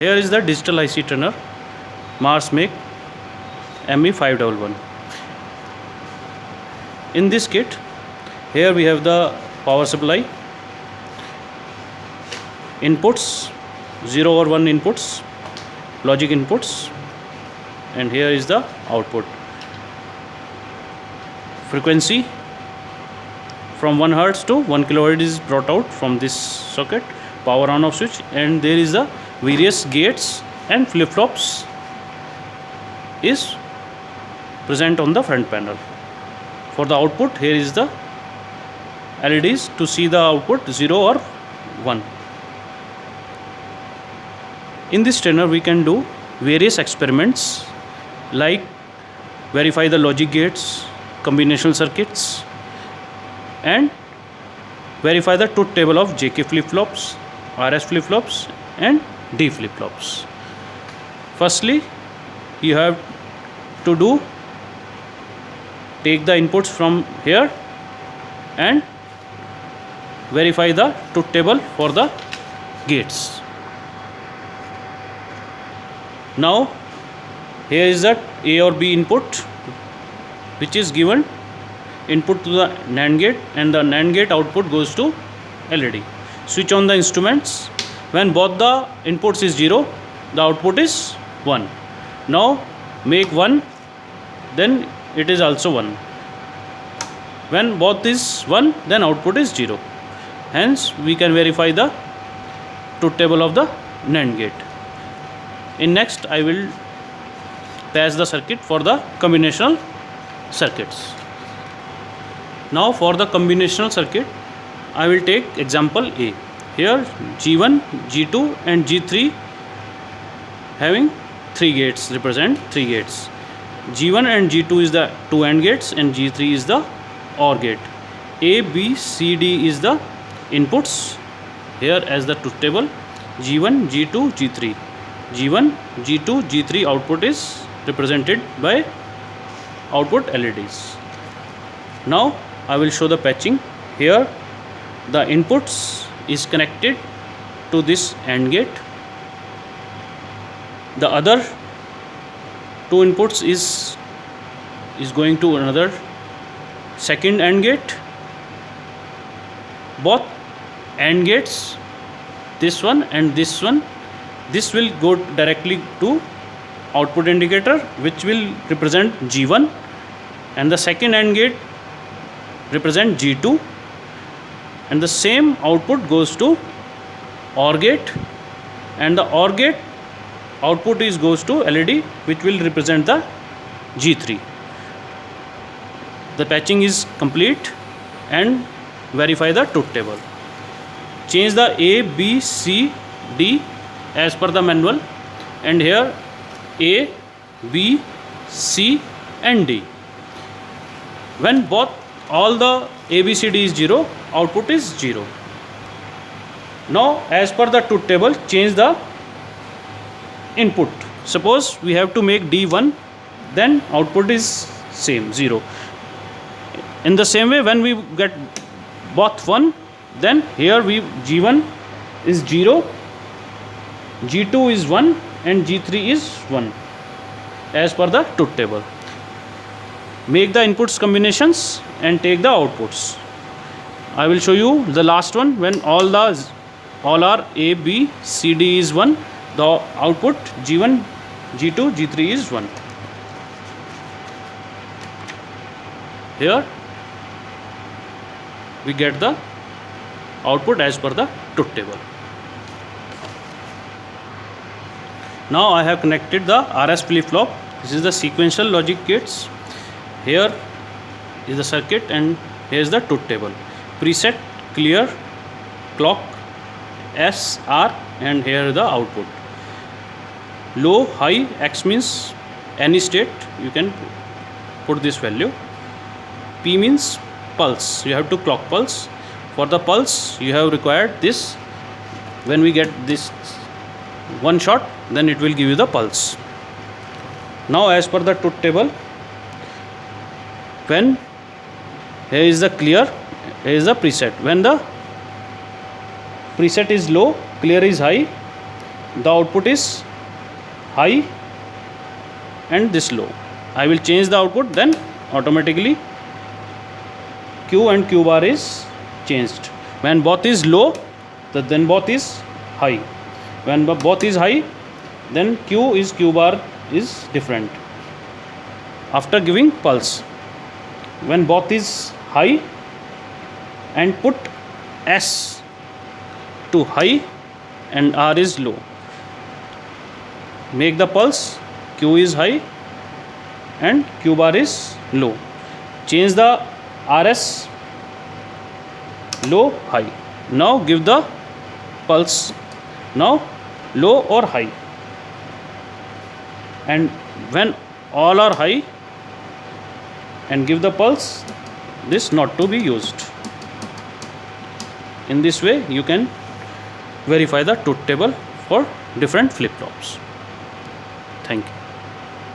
Here is the digital IC turner Mars make ME511. In this kit, here we have the power supply, inputs, 0 or 1 inputs, logic inputs, and here is the output. Frequency from 1 Hz to 1 kHz is brought out from this socket, power on off switch, and there is the various gates and flip-flops is present on the front panel. For the output, here is the LEDs to see the output 0 or 1. In this turner we can do various experiments like verify the logic gates, combinational circuits, and verify the truth table of JK flip-flops, RS flip-flops and D flip-flops. Firstly, you have to take the inputs from here and verify the truth table for the gates. Now here is the A or B input which is given input to the NAND gate, and the NAND gate output goes to LED. Switch on the instruments. When both the inputs is 0, the output is 1. Now make 1, then it is also 1. When both is 1, then output is 0. Hence we can verify the truth table of the NAND gate. In next I will pass the circuit for the combinational circuits. Now for the combinational circuit, I will take example A. Here G1, G2 and G3 having 3 gates, represent 3 gates. G1 and G2 is the 2 AND gates and G3 is the OR gate. A, B, C, D is the inputs here as the truth table. G1, G2, G3. G1, G2, G3 output is represented by output LEDs. Now I will show the patching. Here the inputs is connected to this AND gate. The other 2 inputs is going to another second AND gate. Both AND gates, this one and this one, this will go directly to output indicator which will represent G1, and the second AND gate represent G2, and the same output goes to OR gate, and the OR gate output goes to LED which will represent the G3. The patching is complete, and verify the truth table. Change the A, B, C, D as per the manual, and here A, B, C and D. When all the A, B, C, D is 0, output is 0. Now as per the truth table, change the input. Suppose we have to make D1, then output is same 0. In the same way, when we get both 1, then here G1 is 0, G2 is 1 and G3 is 1 as per the truth table. Make the inputs combinations and take the outputs. I will show you the last one. When all are A, B, C, D is 1, the output G1, G2, G3 is 1. Here we get the output as per the truth table. Now I have connected the RS flip-flop. This is the sequential logic gates. Here is the circuit and here is the truth table. Preset, clear, clock, S, R, and here is the output. Low, high, X means any state you can put this value. P means pulse. You have to clock pulse. For the pulse you have required this. When we get this one shot, then it will give you the pulse. Now as per the truth table, when here is the clear, here is the preset. When the preset is low, clear is high, the output is high and this low. I will change the output, then automatically Q and Q bar is changed. When both is low, then both is high. When both is high, then Q bar is different. After giving pulse, when both is high and put S to high and R is low, make the pulse Q is high and Q bar is low. Change the RS low high. Now give the pulse, now low or high, and when all are high and give the pulse, this not to be used. In this way you can verify the truth table for different flip-flops. Thank you.